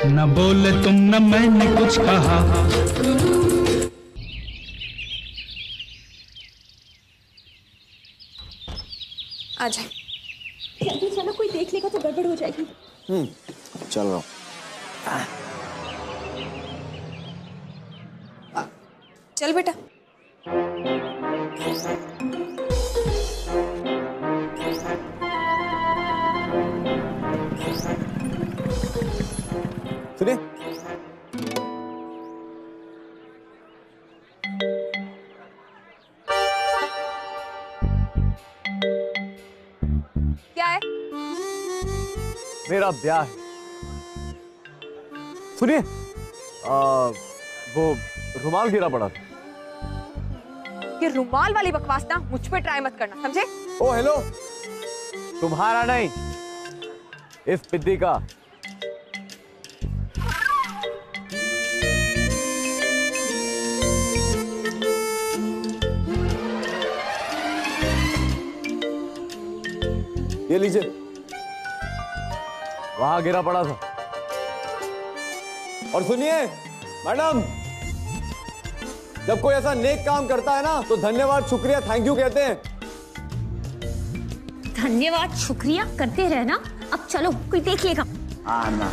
न बोले तुम न मैंने कुछ कहा। आ जाए जल्दी चलो, कोई देख लेगा तो गड़बड़ हो जाएगी। चल रहा हूँ। चल बेटा। सुनिए, क्या है? मेरा ब्याह है। सुनिए, वो रुमाल गिरा पड़ा था। ये रुमाल वाली बकवास ना मुझ पे ट्राई मत करना, समझे? ओ हेलो, तुम्हारा नहीं, इस पिद्दी का। ये लीजिए, वहां गिरा पड़ा था। और सुनिए मैडम, जब कोई ऐसा नेक काम करता है ना तो धन्यवाद, शुक्रिया, थैंक यू कहते हैं। धन्यवाद शुक्रिया करते रहना। अब चलो, कोई देख लेगा। आना।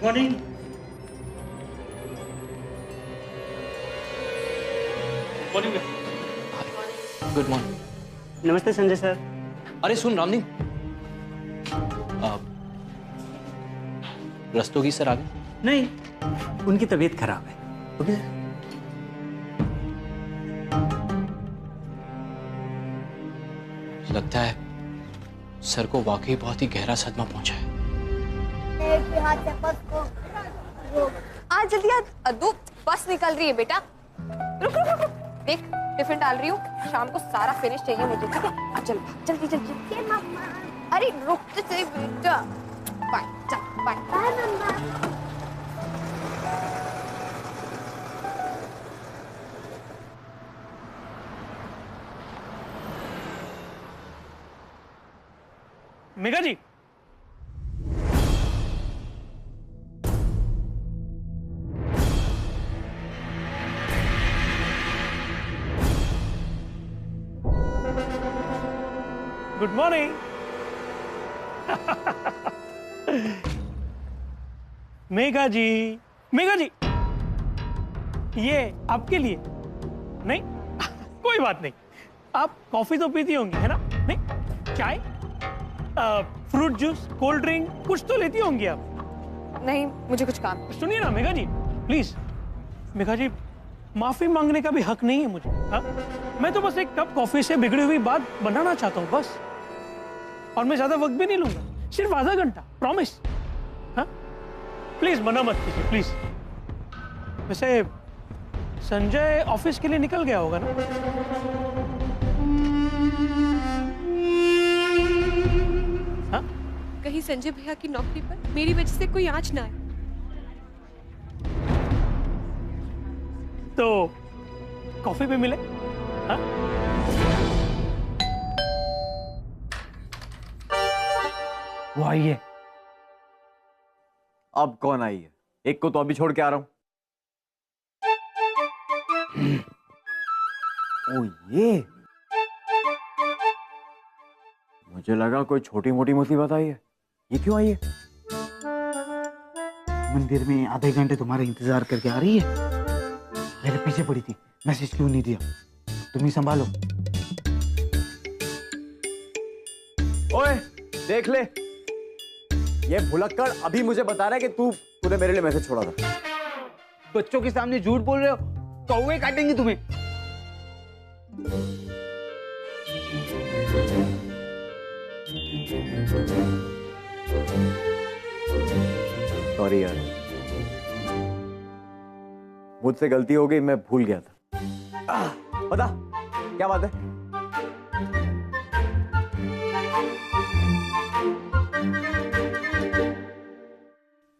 मॉर्निंग। Good morning. नमस्ते संजय सर। अरे सुन रामनी, रस्तोगी सर आ गए? नहीं, उनकी तबीयत खराब है। Okay sir. लगता है सर को वाकई बहुत ही गहरा सदमा पहुंचा है। आज जल्दी आ, दो बस निकल रही है बेटा। रुक रुक रुक, देख टिफिन डाल रही हूँ, शाम को सारा फिनिश चाहिए मुझे, ठीक है? अब चल जल्दी जल्दी। अरे रुक तो सही बेटा। बाय, चल बाय। बाय मम्मा। मेघा जी, गुड मॉर्निंग। मेघा जी, मेघा जी, ये आपके लिए। नहीं कोई बात नहीं, आप कॉफी तो पीती होंगी है ना? नहीं, चाय, फ्रूट जूस, कोल्ड ड्रिंक कुछ तो लेती होंगी आप। नहीं, मुझे कुछ काम। सुनिए ना मेघा जी, प्लीज। मेघा जी, माफी मांगने का भी हक नहीं है मुझे। हाँ, मैं तो बस एक कप कॉफी से बिगड़ी हुई बात बनाना चाहता हूँ बस। और मैं ज्यादा वक्त भी नहीं लूंगा, सिर्फ आधा घंटा, प्रॉमिस। हाँ, प्लीज मना मत कीजिए प्लीज। वैसे संजय ऑफिस के लिए निकल गया होगा ना? हाँ? कहीं संजय भैया की नौकरी पर मेरी वजह से कोई आंच ना आए। तो कॉफी पे मिले? हाँ? वो आई है। अब कौन आई है? एक को तो अभी छोड़ के आ रहा हूं। ओ ये, मुझे लगा कोई छोटी मोटी मुसीबत आई है। ये क्यों आई है? मंदिर में आधे घंटे तुम्हारा इंतजार करके आ रही है। मेरे पीछे पड़ी थी, मैसेज क्यों नहीं दिया? तुम ही संभालो। ओए देख ले, ये भुलक्कड़ अभी मुझे बता रहा है कि तूने मेरे लिए मैसेज छोड़ा था। बच्चों के सामने झूठ बोल रहे हो, कौवे काटेंगे तुम्हें। सॉरी यार, मुझसे गलती हो गई, मैं भूल गया था। बता क्या बात है?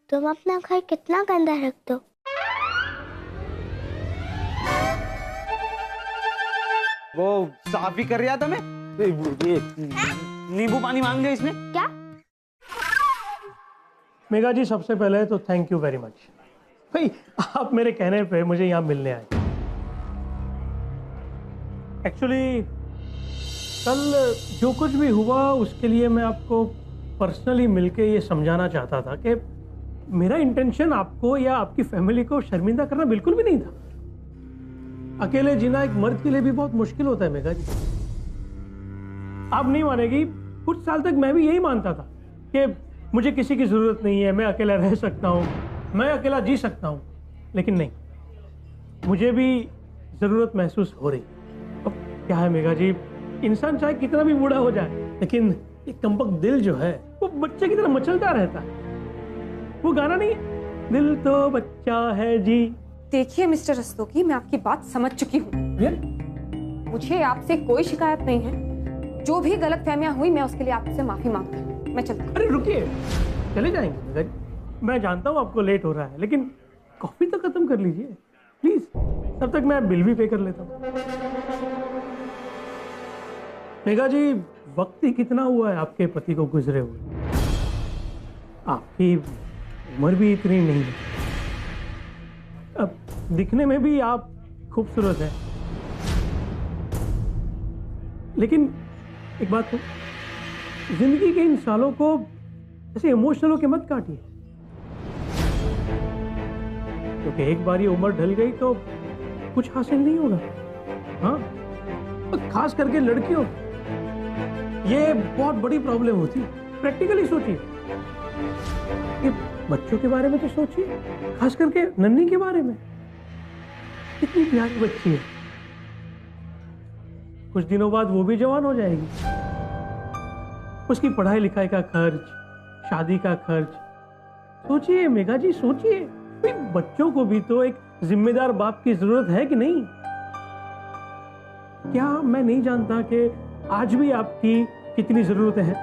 तुम अपना घर कितना गंदा रखते हो। वो साफ ही कर रहा था मैं। ये नींबू पानी मांग लिया इसने। क्या? मेघा जी, सबसे पहले तो थैंक यू वेरी मच भाई, आप मेरे कहने पे मुझे यहाँ मिलने आए। एक्चुअली कल जो कुछ भी हुआ उसके लिए मैं आपको पर्सनली मिलके ये समझाना चाहता था कि मेरा इंटेंशन आपको या आपकी फैमिली को शर्मिंदा करना बिल्कुल भी नहीं था। अकेले जीना एक मर्द के लिए भी बहुत मुश्किल होता है मेघा जी। आप नहीं मानेगी, कुछ साल तक मैं भी यही मानता था कि मुझे किसी की जरूरत नहीं है, मैं अकेला रह सकता हूँ, मैं अकेला जी सकता हूँ। लेकिन नहीं, मुझे भी जरूरत महसूस हो रही। अब क्या है मेघा जी, इंसान चाहे कितना भी बूढ़ा हो जाए, लेकिन एक कमबख्त दिल जो है वो बच्चे की तरह मचलता रहता है। वो गाना नहीं, दिल तो बच्चा है जी। देखिए मिस्टर रस्तोगी, मैं आपकी बात समझ चुकी हूँ। मुझे आपसे कोई शिकायत नहीं है। जो भी गलतफहमियां हुई मैं उसके लिए आपसे माफी मांगती हूँ। मैं चलती हूँ। अरे रुकिए, चले जाएंगे मेघा जी। मैं जानता हूँ आपको लेट हो रहा है, लेकिन कॉफी तो खत्म कर लीजिए प्लीज, तब तक मैं बिल भी पे कर लेता हूँ। मेघा जी, वक्त ही कितना हुआ है आपके पति को गुजरे हुए, आपकी उम्र भी इतनी नहीं है। अब दिखने में भी आप खूबसूरत हैं, लेकिन एक बात हो, जिंदगी के इन सालों को ऐसे इमोशनल होके मत काटिए, क्योंकि एक बार ये उम्र ढल गई तो कुछ हासिल नहीं होगा। हाँ, और खास करके लड़कियों, ये बहुत बड़ी प्रॉब्लम होती है। प्रैक्टिकली सोचिए, कि बच्चों के बारे में तो सोचिए, खास करके नन्ही के बारे में। कितनी प्यारी बच्ची है, कुछ दिनों बाद वो भी जवान हो जाएगी। उसकी पढ़ाई लिखाई का खर्च, शादी का खर्च, सोचिए मेघा जी, सोचिए। भाई बच्चों को भी तो एक जिम्मेदार बाप की जरूरत है कि नहीं? क्या मैं नहीं जानता कि आज भी आपकी कितनी जरूरतें हैं?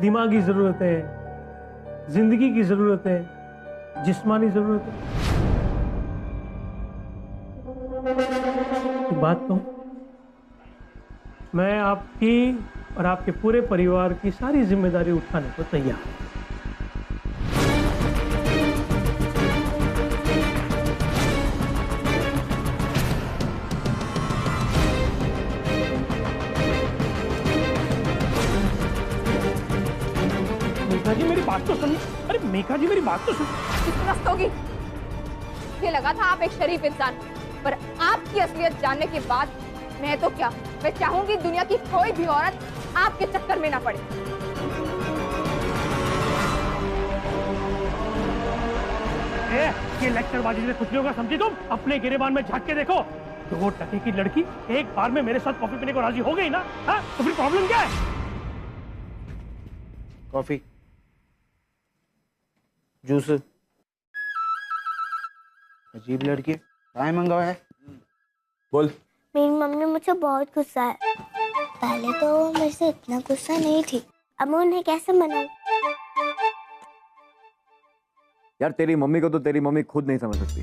दिमागी जरूरतें, जिंदगी की जरूरतें, जिस्मानी जरूरतें। एक बात कहूं, मैं आपकी और आपके पूरे परिवार की सारी जिम्मेदारी उठाने को तैयार हूं। मेघा जी मेरी बात तो सुनिए। अरे मेघा जी मेरी बात तो सुनिए। रस्तोगी, ये लगा था आप एक शरीफ इंसान, पर आपकी असलियत जानने के बाद मैं तो क्या, मैं चाहूंगी दुनिया की कोई भी औरत आपके चक्कर में ना पड़े। ये लेक्चरबाजी से कुछ नहीं होगा, समझी तुम? अपने गिरेबान में झांक के देखो, 2 टके की लड़की एक बार में मेरे साथ कॉफी पीने को राजी हो गई ना, हाँ? तो फिर प्रॉब्लम क्या है? Coffee, juice. अजीब लड़की, चाय मंगावा है। बोल। मेरी मम्मी मुझसे बहुत गुस्सा है। पहले तो वो मेरे से इतना गुस्सा नहीं थी, अब मैं उन्हें कैसे मनाऊं? यार तेरी मम्मी को तो तेरी मम्मी खुद नहीं समझ सकती,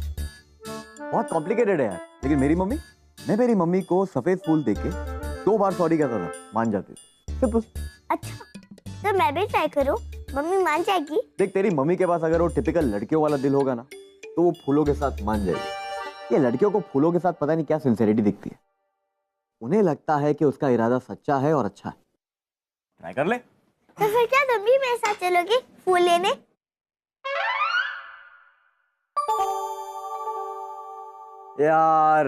बहुत कॉम्प्लिकेटेड है यार। लेकिन मेरी मम्मी, मैं मेरी मम्मी को सफेद फूल देके 2 बार सॉरी कहता था, मान जाती थी। सिंपल। अच्छा, तो मैं भी ट्राई करूं, मम्मी मान जाएगी? देख, तेरी मम्मी के पास अगर वो टिपिकल लड़कियों वाला दिल होगा ना, तो वो फूलों के साथ मान जाएगी। ये लड़कियों को फूलों के साथ पता नहीं क्या सिंसेरिटी दिखती है, उन्हें लगता है कि उसका इरादा सच्चा है और अच्छा है। ट्राई कर ले। तो फिर क्या तुम भी मेरे साथ चलोगी फूल लेने? यार,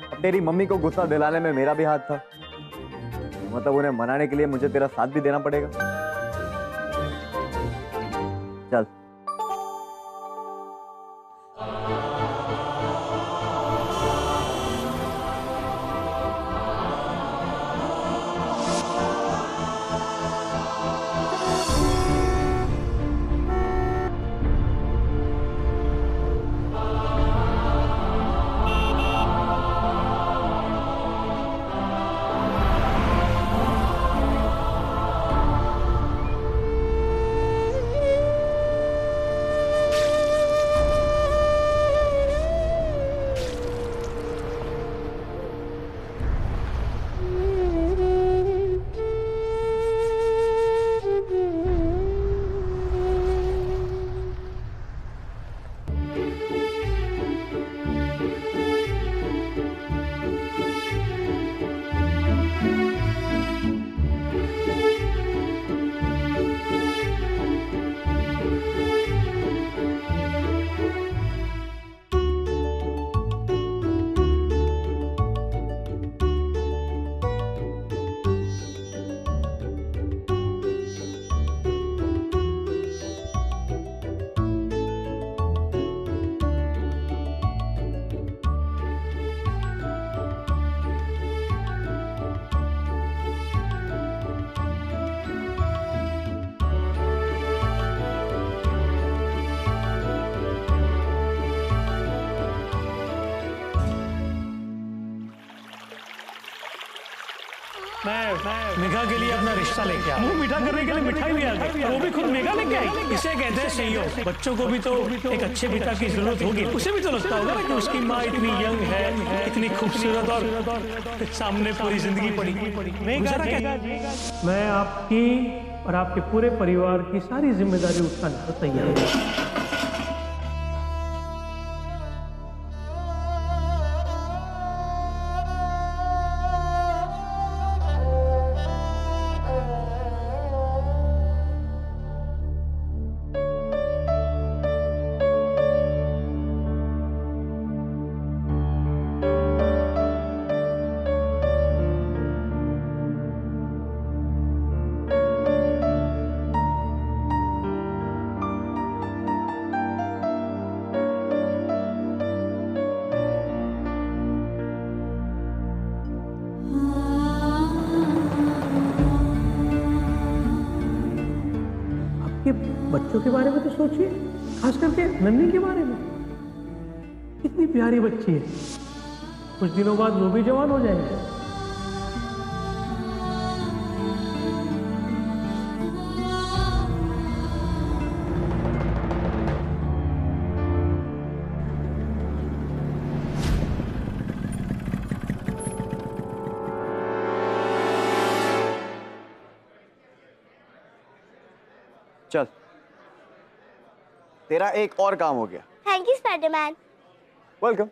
अब तेरी मम्मी को गुस्सा दिलाने में मेरा भी हाथ था, मतलब उन्हें मनाने के लिए मुझे तेरा साथ भी देना पड़ेगा। चल। मैं मेघा के लिए अपना रिश्ता लेके आया। मुंह मीठा करने के लिए मिठाई भी आ गई, वो भी खुद मेघा लेके आई। इसे कहते हैं सहयोग। बच्चों को भी तो एक अच्छे पिता की जरूरत होगी। उसे भी तो लगता होगा ना कि उसकी माँ इतनी यंग है, इतनी खूबसूरत और सामने पूरी जिंदगी पड़ी। मेघा जी, मैं आपकी और आपके पूरे परिवार की सारी जिम्मेदारी उठाने को तैयार हूँ। बच्चों के बारे में तो सोचिए, खास करके नन्ही के बारे में। कितनी प्यारी बच्ची है, कुछ दिनों बाद वो भी जवान हो जाएंगे। चल, तेरा एक और काम हो गया। Thank you Spiderman. वेलकम।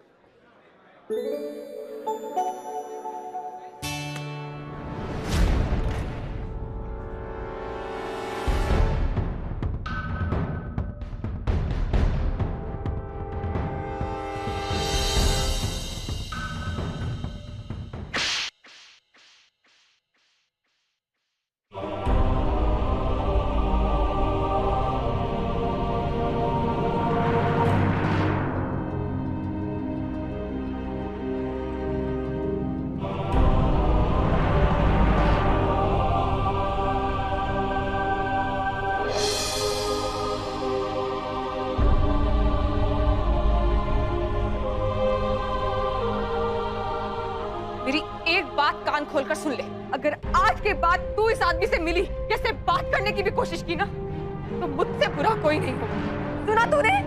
मेरी एक बात कान खोलकर सुन ले, अगर आज के बाद तू इस आदमी से मिली या इससे बात करने की भी कोशिश की ना, तो मुझसे बुरा कोई नहीं होगा। सुना तूने?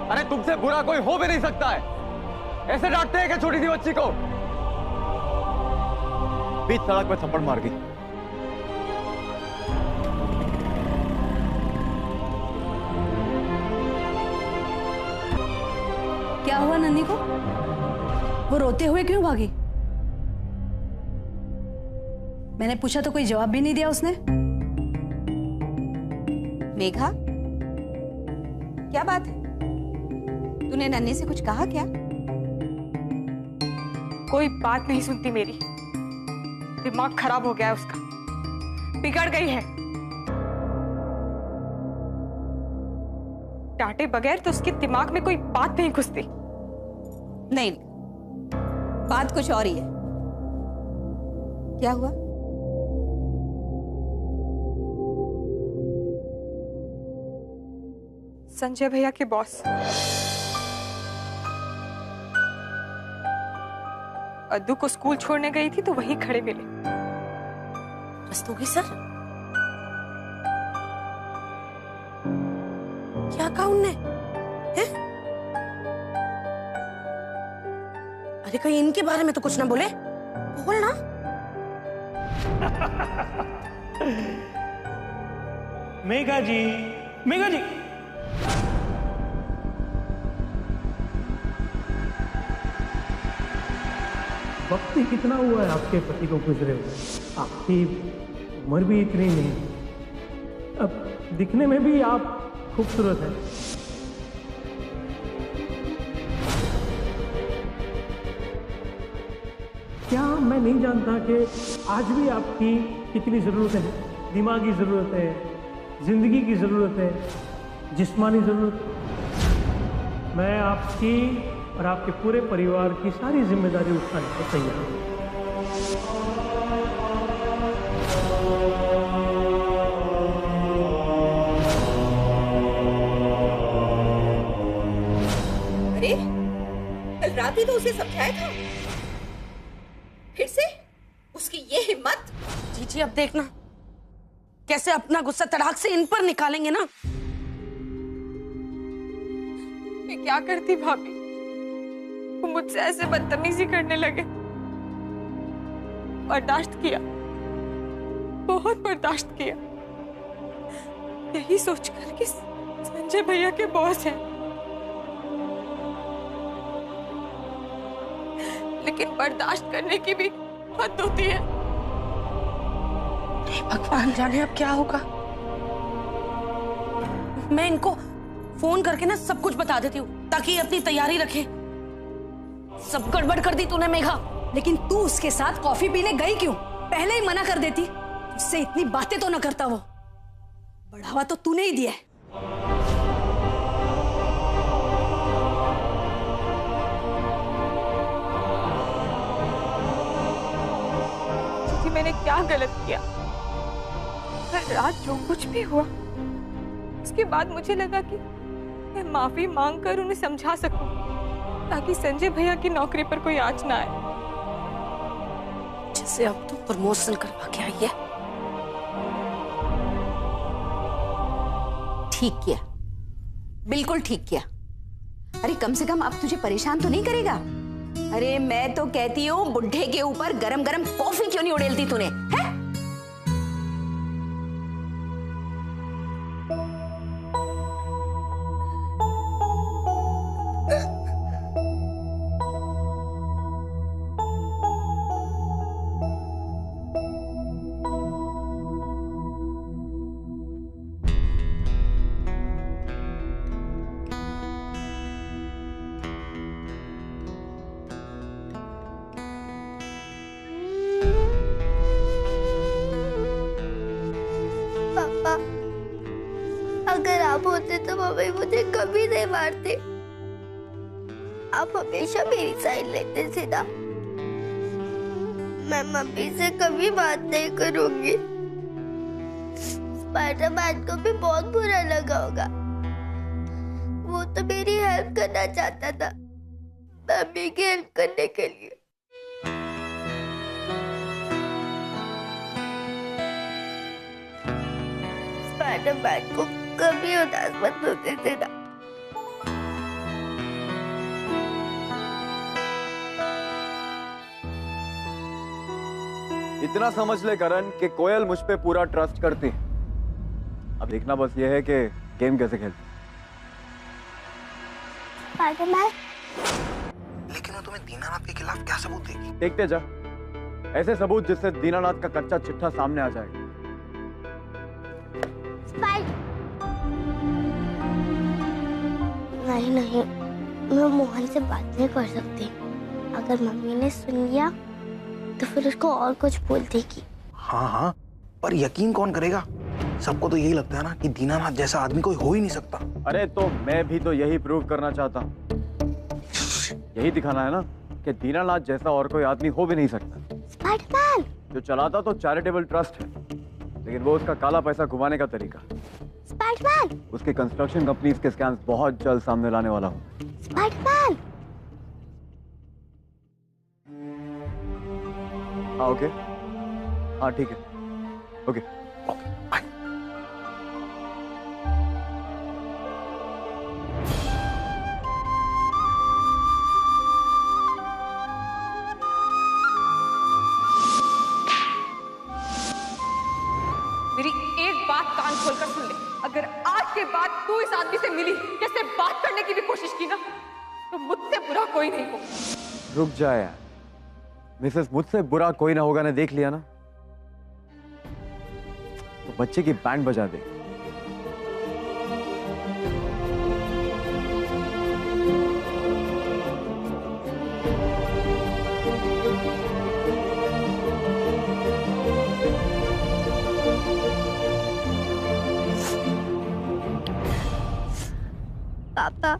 अरे तुमसे बुरा कोई हो भी नहीं सकता है। ऐसे डांटते हैं कि छोटी सी बच्ची को। बीच सड़क पे थप्पड़ मार दी। क्या हुआ नन्ही को? वो रोते हुए क्यों भागी? मैंने पूछा तो कोई जवाब भी नहीं दिया उसने। मेघा, क्या बात है? तूने नन्ही से कुछ कहा क्या? कोई बात नहीं सुनती मेरी। दिमाग खराब हो गया है उसका, बिगड़ गई है। डांटे बगैर तो उसके दिमाग में कोई बात नहीं घुसती। नहीं, बात कुछ और ही है। क्या हुआ? संजय भैया के बॉस अद्दू को स्कूल छोड़ने गई थी तो वहीं खड़े मिले। रस्तोगी सर, क्या कहा उनने? हैं? अरे कहीं इनके बारे में तो कुछ ना बोले? बोल ना। मेघा जी, मेघा जी, वक्त ही कितना हुआ है आपके पति को गुजरे हुए? आपकी उम्र भी इतनी नहीं, अब दिखने में भी आप खूबसूरत हैं। क्या मैं नहीं जानता कि आज भी आपकी कितनी ज़रूरत है? दिमागी ज़रूरत है, जिंदगी की जरूरत है, जिस्मानी जरूरत। मैं आपकी और आपके पूरे परिवार की सारी जिम्मेदारी उठाने को तैयार हूं। अरे कल रात ही तो उसे समझाया था, फिर से उसकी ये हिम्मत। जी जी, अब देखना कैसे अपना गुस्सा तड़ाक से इन पर निकालेंगे ना। मैं क्या करती भाभी, वो मुझसे ऐसे बदतमीजी करने लगे। बर्दाश्त किया, बहुत बर्दाश्त किया, यही सोचकर कि संजय भैया के बॉस हैं। लेकिन बर्दाश्त करने की भी हद होती है। भगवान जाने अब क्या होगा। मैं इनको फोन करके ना सब कुछ बता देती हूँ ताकि ये अपनी तैयारी रखें। सब गड़बड़ कर दी तूने मेघा। लेकिन तू उसके साथ कॉफी पीने गई क्यों? पहले ही मना कर देती, उससे इतनी बातें तो न करता। वो बढ़ावा तो तूने ही दिया है। कि मैंने क्या गलत किया? कल रात जो कुछ भी हुआ, उसके बाद मुझे लगा कि मैं माफी मांगकर उन्हें समझा सकूं, ताकि संजय भैया की नौकरी पर कोई आंच ना आए। जैसे अब तो प्रमोशन करवा के आई है। ठीक किया, बिल्कुल ठीक किया। अरे कम से कम अब तुझे परेशान तो नहीं करेगा। अरे मैं तो कहती हूँ बुढ़े के ऊपर गरम गरम कॉफी क्यों नहीं उड़ेलती तूने, है? पापा, अगर आप होते तो मम्मी मुझे कभी नहीं मारते। आप हमेशा मेरी साइड लेते थे ना। मैं मम्मी से कभी बात नहीं करूंगी। स्पाइडरमैन को भी बहुत बुरा लगा होगा। वो तो मेरी हेल्प करना चाहता था, मम्मी की हेल्प करने के लिए। स्पाइडरमैन को कभी उदास मत होते देना। इतना समझ ले करण कि कोयल मुझ पे पूरा ट्रस्ट करती है। अब देखना बस ये है कि गेम कैसे खेलती। स्पाइडरमैन, लेकिन वो तुम्हें दीनानाथ के खिलाफ क्या सबूत देगी? देखते जा, ऐसे सबूत जिससे दीनानाथ का कच्चा चिट्ठा सामने आ जाएगा। नहीं नहीं, मैं मोहन से बात नहीं कर सकती। अगर मम्मी ने सुन लिया तो फिर उसको और कुछ बोल देगी। हाँ हाँ, पर यकीन कौन करेगा? सबको तो यही लगता है ना कि दीनानाथ जैसा आदमी कोई हो ही नहीं सकता। अरे तो मैं भी तो यही प्रूव करना चाहता हूँ। यही दिखाना है ना कि दीनानाथ जैसा और कोई आदमी हो भी नहीं सकता। स्पाइडरमैन, जो चलाता तो चैरिटेबल ट्रस्ट है, लेकिन वो उसका काला पैसा घुमाने का तरीका। स्पाइडरमैन, उसके कंस्ट्रक्शन कंपनीज के स्कैम्स बहुत जल्द सामने लाने वाला हूँ। स्पाइडरमैन। हाँ ओके, हाँ ठीक है, ओके। मेरी एक बात कान खोलकर सुन ले। अगर आज के बाद तू इस आदमी से मिली, जैसे बात करने की भी कोशिश की ना, तो मुझसे बुरा कोई नहीं होगा। रुक जा यार, मिसेस मुझसे बुरा कोई ना होगा ने देख लिया ना, तो बच्चे की बैंड बजा दे। पापा,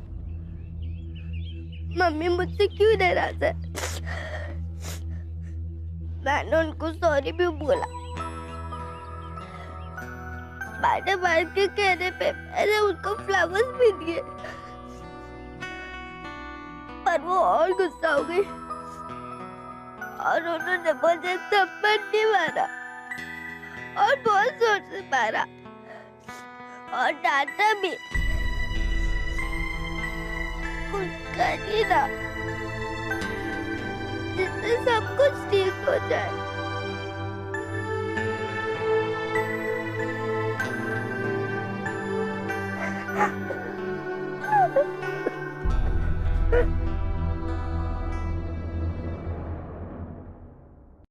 मम्मी मुझसे क्यों नाराज है? मैंने उनको सॉरी भी बोला। मैडम बाहर के कहने पे मैंने उनको फ्लावर्स भी दिए, पर वो और गुस्सा हो गई और उन्होंने मुझे थप्पड़ भी मारा और बहुत जोर से मारा और डांटा भी। कुछ करिए ना जिससे सब कुछ ठीक हो जाए।